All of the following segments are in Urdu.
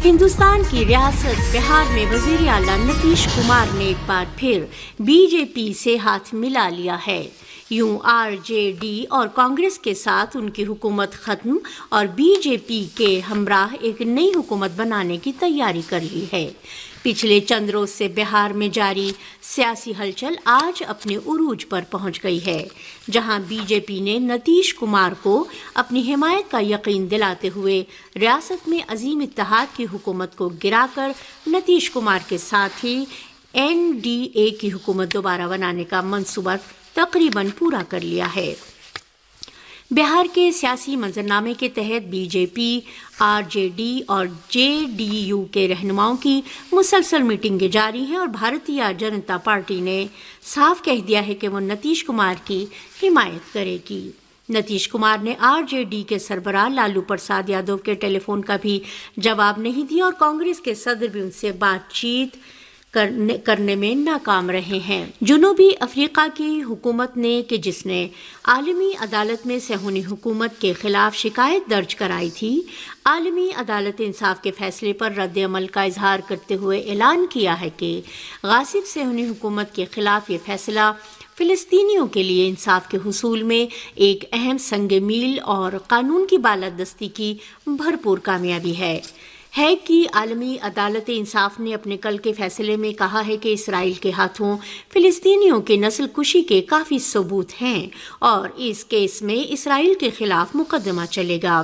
ہندوستان کی ریاست بہار میں وزیر اعلیٰ نتیش کمار نے ایک بار پھر بی جے پی سے ہاتھ ملا لیا ہے۔ یوں آر جے ڈی اور کانگریس کے ساتھ ان کی حکومت ختم اور بی جے پی کے ہمراہ ایک نئی حکومت بنانے کی تیاری کر لی ہے۔ پچھلے چند روز سے بہار میں جاری سیاسی ہلچل آج اپنے عروج پر پہنچ گئی ہے، جہاں بی جے پی نے نتیش کمار کو اپنی حمایت کا یقین دلاتے ہوئے ریاست میں عظیم اتحاد کی حکومت کو گرا کر نتیش کمار کے ساتھ ہی این ڈی اے کی حکومت دوبارہ بنانے کا منصوبہ تقریباً پورا کر لیا ہے۔ بہار کے سیاسی منظرنامے کے تحت بی جے پی، آر جے ڈی اور جے ڈی یو کے رہنماؤں کی مسلسل میٹنگیں جاری ہیں اور بھارتیہ جنتا پارٹی نے صاف کہہ دیا ہے کہ وہ نتیش کمار کی حمایت کرے گی۔ نتیش کمار نے آر جے ڈی کے سربراہ لالو پرساد یادو کے ٹیلی فون کا بھی جواب نہیں دیا اور کانگریس کے صدر بھی ان سے بات چیت کرنے میں ناکام رہے ہیں۔ جنوبی افریقہ کی حکومت نے کہ جس نے عالمی عدالت میں صہیونی حکومت کے خلاف شکایت درج کرائی تھی، عالمی عدالت انصاف کے فیصلے پر رد عمل کا اظہار کرتے ہوئے اعلان کیا ہے کہ غاصب صہیونی حکومت کے خلاف یہ فیصلہ فلسطینیوں کے لیے انصاف کے حصول میں ایک اہم سنگ میل اور قانون کی بالادستی کی بھرپور کامیابی ہے۔ کہ عالمی عدالت انصاف نے اپنے کل کے فیصلے میں کہا ہے کہ اسرائیل کے ہاتھوں فلسطینیوں کی نسل کشی کے کافی ثبوت ہیں اور اس کیس میں اسرائیل کے خلاف مقدمہ چلے گا۔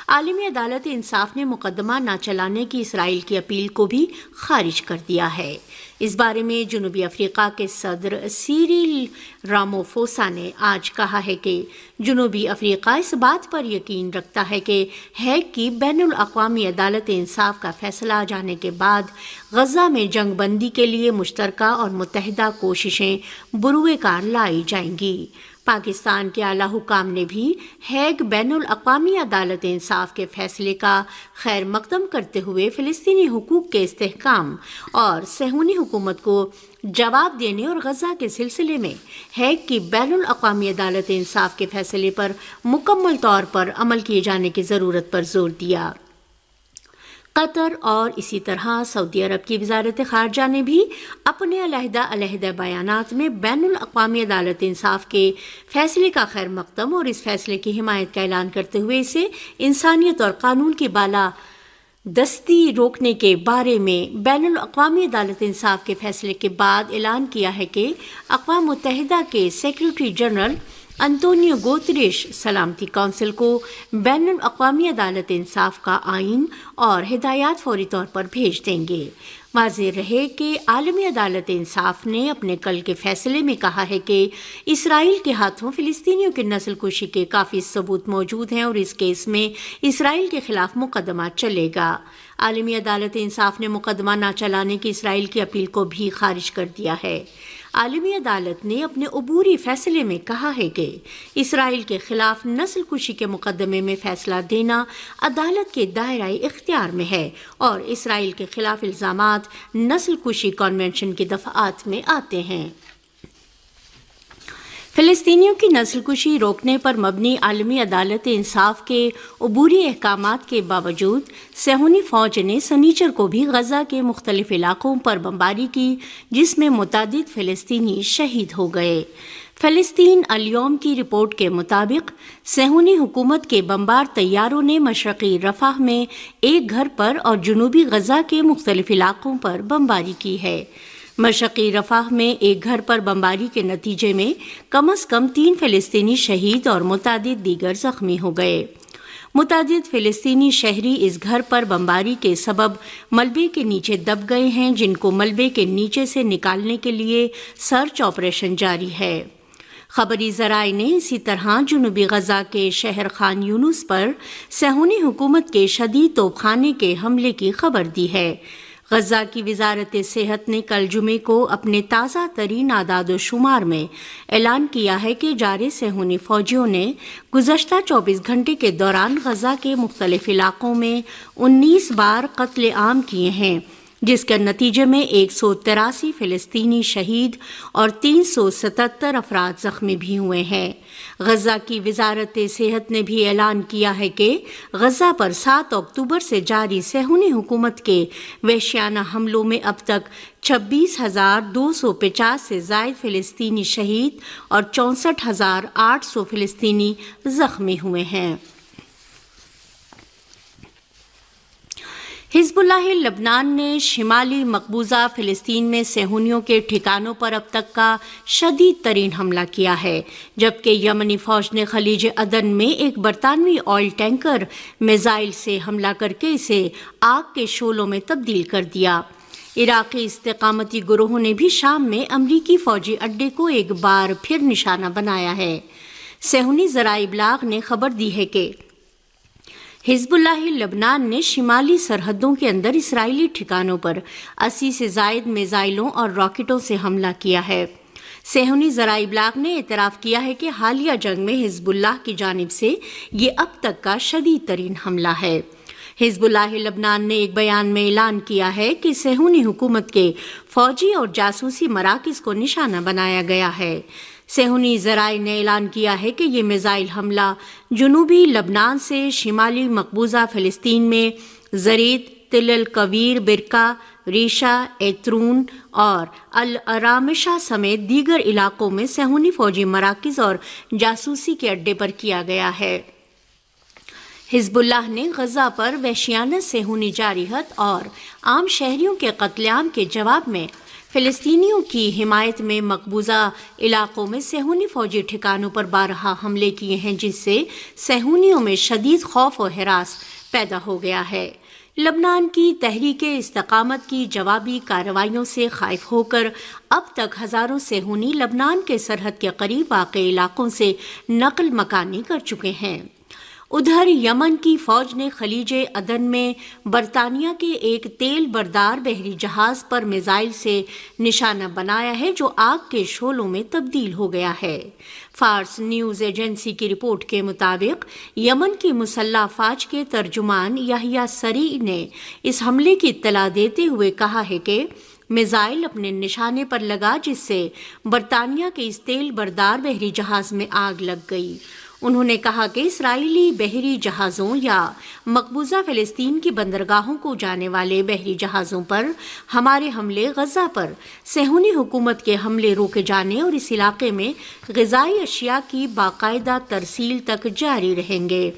عالمی عدالت انصاف نے مقدمہ نہ چلانے کی اسرائیل کی اپیل کو بھی خارج کر دیا ہے۔ اس بارے میں جنوبی افریقہ کے صدر سیریل راموفوسا نے آج کہا ہے کہ جنوبی افریقہ اس بات پر یقین رکھتا ہے کہ ہیگ کی بین الاقوامی عدالت انصاف کا فیصلہ آ جانے کے بعد غزہ میں جنگ بندی کے لیے مشترکہ اور متحدہ کوششیں بروئے کار لائی جائیں گی۔ پاکستان کے اعلیٰ حکام نے بھی ہیگ بین الاقوامی عدالت انصاف کے فیصلے کا خیر مقدم کرتے ہوئے فلسطینی حقوق کے استحکام اور صہیونی حکومت کو جواب دینے اور غزہ کے سلسلے میں ہیگ کی بین الاقوامی عدالت انصاف کے فیصلے پر مکمل طور پر عمل کیے جانے کی ضرورت پر زور دیا۔ قطر اور اسی طرح سعودی عرب کی وزارت خارجہ نے بھی اپنے علیحدہ بیانات میں بین الاقوامی عدالت انصاف کے فیصلے کا خیر مقدم اور اس فیصلے کی حمایت کا اعلان کرتے ہوئے اسے انسانیت اور قانون کی بالا دستی روکنے کے بارے میں بین الاقوامی عدالت انصاف کے فیصلے کے بعد اعلان کیا ہے کہ اقوام متحدہ کے سیکریٹری جنرل انتونیو گوتریش سلامتی کونسل کو بین الاقوامی عدالت انصاف کا آئین اور ہدایات فوری طور پر بھیج دیں گے۔ واضح رہے کہ عالمی عدالت انصاف نے اپنے کل کے فیصلے میں کہا ہے کہ اسرائیل کے ہاتھوں فلسطینیوں کی نسل کشی کے کافی ثبوت موجود ہیں اور اس کیس میں اسرائیل کے خلاف مقدمہ چلے گا۔ عالمی عدالت انصاف نے مقدمہ نہ چلانے کی اسرائیل کی اپیل کو بھی خارج کر دیا ہے۔ عالمی عدالت نے اپنے عبوری فیصلے میں کہا ہے کہ اسرائیل کے خلاف نسل کشی کے مقدمے میں فیصلہ دینا عدالت کے دائرہ اختیار میں ہے اور اسرائیل کے خلاف الزامات نسل کشی کنونشن کی دفعات میں آتے ہیں۔ فلسطینیوں کی نسل کشی روکنے پر مبنی عالمی عدالت انصاف کے عبوری احکامات کے باوجود صہیونی فوج نے سنیچر کو بھی غزہ کے مختلف علاقوں پر بمباری کی، جس میں متعدد فلسطینی شہید ہو گئے۔ فلسطین اليوم کی رپورٹ کے مطابق صہیونی حکومت کے بمبار طیاروں نے مشرقی رفح میں ایک گھر پر اور جنوبی غزہ کے مختلف علاقوں پر بمباری کی ہے۔ مشرقی رفح میں ایک گھر پر بمباری کے نتیجے میں کم از کم 3 فلسطینی شہید اور متعدد دیگر زخمی ہو گئے۔ متعدد فلسطینی شہری اس گھر پر بمباری کے سبب ملبے کے نیچے دب گئے ہیں، جن کو ملبے کے نیچے سے نکالنے کے لیے سرچ آپریشن جاری ہے۔ خبری ذرائع نے اسی طرح جنوبی غزہ کے شہر خان یونس پر صہیونی حکومت کے شدید توپ خانے کے حملے کی خبر دی ہے۔ غزہ کی وزارت صحت نے کل جمعے کو اپنے تازہ ترین اعداد و شمار میں اعلان کیا ہے کہ جارح صہیونی فوجیوں نے گزشتہ 24 گھنٹے کے دوران غزہ کے مختلف علاقوں میں 19 بار قتل عام کیے ہیں، جس کے نتیجے میں 183 فلسطینی شہید اور 377 افراد زخمی بھی ہوئے ہیں۔ غزہ کی وزارت صحت نے بھی اعلان کیا ہے کہ غزہ پر 7 اکتوبر سے جاری صہیونی حکومت کے وحشیانہ حملوں میں اب تک 26,250 سے زائد فلسطینی شہید اور 64,800 فلسطینی زخمی ہوئے ہیں۔ حزب اللہ لبنان نے شمالی مقبوضہ فلسطین میں صہیونیوں کے ٹھکانوں پر اب تک کا شدید ترین حملہ کیا ہے، جبکہ یمنی فوج نے خلیج عدن میں ایک برطانوی آئل ٹینکر میزائل سے حملہ کر کے اسے آگ کے شعلوں میں تبدیل کر دیا۔ عراقی استقامتی گروہوں نے بھی شام میں امریکی فوجی اڈے کو ایک بار پھر نشانہ بنایا ہے۔ صہیونی ذرائع ابلاغ نے خبر دی ہے کہ حزب اللہ لبنان نے شمالی سرحدوں کے اندر اسرائیلی ٹھکانوں پر 80 سے زائد میزائلوں اور راکٹوں سے حملہ کیا ہے۔ صہیونی ذرائع ابلاغ نے اعتراف کیا ہے کہ حالیہ جنگ میں حزب اللہ کی جانب سے یہ اب تک کا شدید ترین حملہ ہے۔ حزب اللہ لبنان نے ایک بیان میں اعلان کیا ہے کہ صہیونی حکومت کے فوجی اور جاسوسی مراکز کو نشانہ بنایا گیا ہے۔ صہیونی ذرائع نے اعلان کیا ہے کہ یہ میزائل حملہ جنوبی لبنان سے شمالی مقبوضہ فلسطین میں زرید، تل الکویر، برکہ، ریشہ، ایترون اور الارامشہ سمیت دیگر علاقوں میں صہیونی فوجی مراکز اور جاسوسی کے اڈے پر کیا گیا ہے۔ حزب اللہ نے غزہ پر وحشیانہ صہیونی جارحیت اور عام شہریوں کے قتل عام کے جواب میں فلسطینیوں کی حمایت میں مقبوضہ علاقوں میں صہیونی فوجی ٹھکانوں پر بارہا حملے کیے ہیں، جس سے صہیونیوں میں شدید خوف و ہراس پیدا ہو گیا ہے۔ لبنان کی تحریک استقامت کی جوابی کارروائیوں سے خائف ہو کر اب تک ہزاروں صہیونی لبنان کے سرحد کے قریب واقع علاقوں سے نقل مکانی کر چکے ہیں۔ ادھر یمن کی فوج نے خلیج عدن میں برطانیہ کے ایک تیل بردار بحری جہاز پر میزائل سے نشانہ بنایا ہے جو آگ کے شعلوں میں تبدیل ہو گیا ہے۔ فارس نیوز ایجنسی کی رپورٹ کے مطابق یمن کی مسلح افواج کے ترجمان یحییٰ سریع نے اس حملے کی اطلاع دیتے ہوئے کہا ہے کہ میزائل اپنے نشانے پر لگا، جس سے برطانیہ کے اس تیل بردار بحری جہاز میں آگ لگ گئی۔ انہوں نے کہا کہ اسرائیلی بحری جہازوں یا مقبوضہ فلسطین کی بندرگاہوں کو جانے والے بحری جہازوں پر ہمارے حملے غزہ پر صہیونی حکومت کے حملے روکے جانے اور اس علاقے میں غذائی اشیاء کی باقاعدہ ترسیل تک جاری رہیں گے۔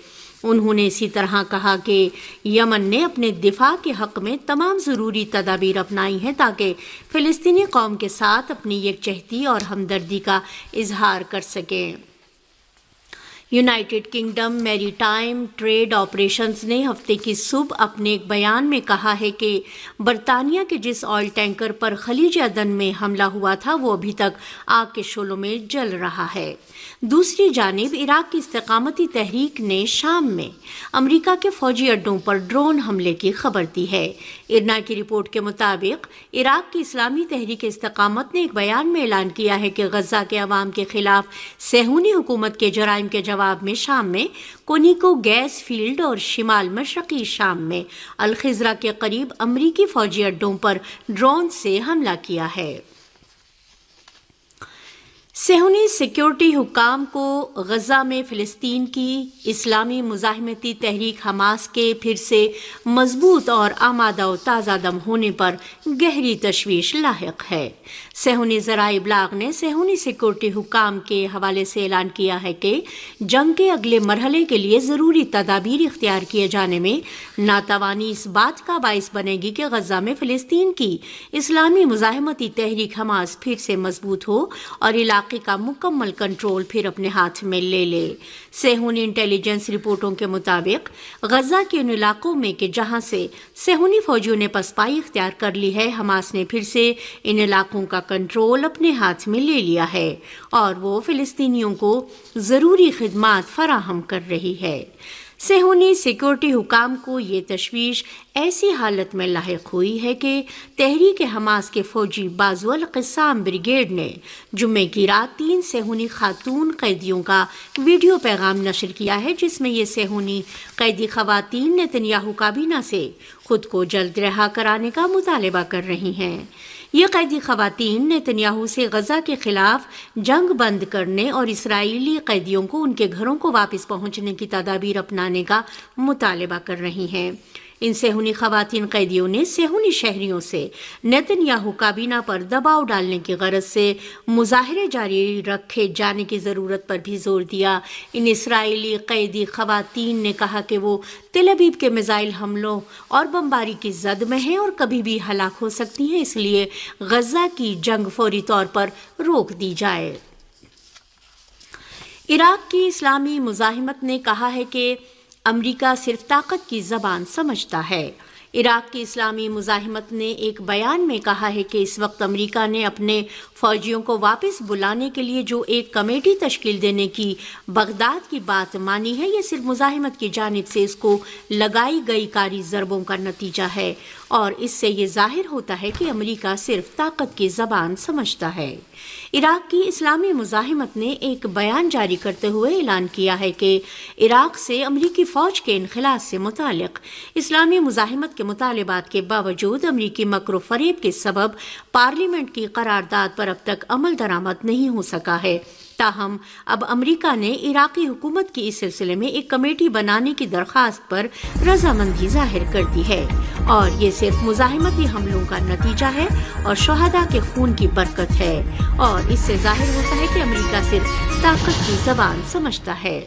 انہوں نے اسی طرح کہا کہ یمن نے اپنے دفاع کے حق میں تمام ضروری تدابیر اپنائی ہیں تاکہ فلسطینی قوم کے ساتھ اپنی یکجہتی اور ہمدردی کا اظہار کر سکیں۔ یونائیٹڈ کنگڈم میری ٹائم ٹریڈ آپریشنز نے ہفتے کی صبح اپنے ایک بیان میں کہا ہے کہ برطانیہ کے جس آئل ٹینکر پر خلیج عدن میں حملہ ہوا تھا وہ ابھی تک آگ کے شعلوں میں جل رہا ہے۔ دوسری جانب عراق کی استقامتی تحریک نے شام میں امریکہ کے فوجی اڈوں پر ڈرون حملے کی خبر دی ہے۔ ارنا کی رپورٹ کے مطابق عراق کی اسلامی تحریک استقامت نے ایک بیان میں اعلان کیا ہے کہ غزہ کے عوام کے خلاف صہیونی حکومت کے جرائم کے جواب میں شام میں کونیکو گیس فیلڈ اور شمال مشرقی شام میں الخزرہ کے قریب امریکی فوجی اڈوں پر ڈرون سے حملہ کیا ہے۔ صہیونی سیکیورٹی حکام کو غزہ میں فلسطین کی اسلامی مزاحمتی تحریک حماس کے پھر سے مضبوط اور آمادہ و تازہ دم ہونے پر گہری تشویش لاحق ہے۔ صہیونی ذرائع ابلاغ نے صہیونی سیکیورٹی حکام کے حوالے سے اعلان کیا ہے کہ جنگ کے اگلے مرحلے کے لیے ضروری تدابیر اختیار کیے جانے میں ناتوانی اس بات کا باعث بنے گی کہ غزہ میں فلسطین کی اسلامی مزاحمتی تحریک حماس پھر سے مضبوط ہو اور علاقے کا مکمل کنٹرول پھر اپنے ہاتھ میں لے لے۔ صہیونی انٹیلیجنس رپورٹوں کے مطابق غزہ کے ان علاقوں میں کہ جہاں سے صہیونی فوجیوں نے پسپائی اختیار کر لی ہے، حماس نے پھر سے ان علاقوں کا کنٹرول اپنے ہاتھ میں لے لیا ہے اور وہ فلسطینیوں کو ضروری خدمات فراہم کر رہی ہے۔ صہیونی سیکورٹی حکام کو یہ تشویش ایسی حالت میں لاحق ہوئی ہے کہ تحریک حماس کے فوجی بازو القسام بریگیڈ نے جمعے کی رات 3 صہیونی خاتون قیدیوں کا ویڈیو پیغام نشر کیا ہے، جس میں یہ صہیونی قیدی خواتین نتنیاہو کابینہ سے خود کو جلد رہا کرانے کا مطالبہ کر رہی ہیں۔ یہ قیدی خواتین نتنیاہو سے غزہ کے خلاف جنگ بند کرنے اور اسرائیلی قیدیوں کو ان کے گھروں کو واپس پہنچنے کی تدابیر اپنانے کا مطالبہ کر رہی ہیں۔ ان صہیونی خواتین قیدیوں نے صہیونی شہریوں سے نتنیاہو کابینہ پر دباؤ ڈالنے کی غرض سے مظاہرے جاری رکھے جانے کی ضرورت پر بھی زور دیا۔ ان اسرائیلی قیدی خواتین نے کہا کہ وہ تل ابیب کے میزائل حملوں اور بمباری کی زد میں ہیں اور کبھی بھی ہلاک ہو سکتی ہیں، اس لیے غزہ کی جنگ فوری طور پر روک دی جائے۔ عراق کی اسلامی مزاحمت نے کہا ہے کہ امریکہ صرف طاقت کی زبان سمجھتا ہے۔ عراق کی اسلامی مزاحمت نے ایک بیان میں کہا ہے کہ اس وقت امریکہ نے اپنے فوجیوں کو واپس بلانے کے لیے جو ایک کمیٹی تشکیل دینے کی بغداد کی بات مانی ہے، یہ صرف مزاحمت کی جانب سے اس کو لگائی گئی کاری ضربوں کا نتیجہ ہے، اور اس سے یہ ظاہر ہوتا ہے کہ امریکہ صرف طاقت کی زبان سمجھتا ہے۔ عراق کی اسلامی مزاحمت نے ایک بیان جاری کرتے ہوئے اعلان کیا ہے کہ عراق سے امریکی فوج کے انخلاء سے متعلق اسلامی مزاحمت کے مطالبات کے باوجود امریکی مکر و فریب کے سبب پارلیمنٹ کی قرارداد پر اب تک عمل درآمد نہیں ہو سکا ہے۔ تاہم اب امریکہ نے عراقی حکومت کی اس سلسلے میں ایک کمیٹی بنانے کی درخواست پر رضامندی ظاہر کر دی ہے، اور یہ صرف مزاحمتی حملوں کا نتیجہ ہے اور شہداء کے خون کی برکت ہے، اور اس سے ظاہر ہوتا ہے کہ امریکہ صرف طاقت کی زبان سمجھتا ہے۔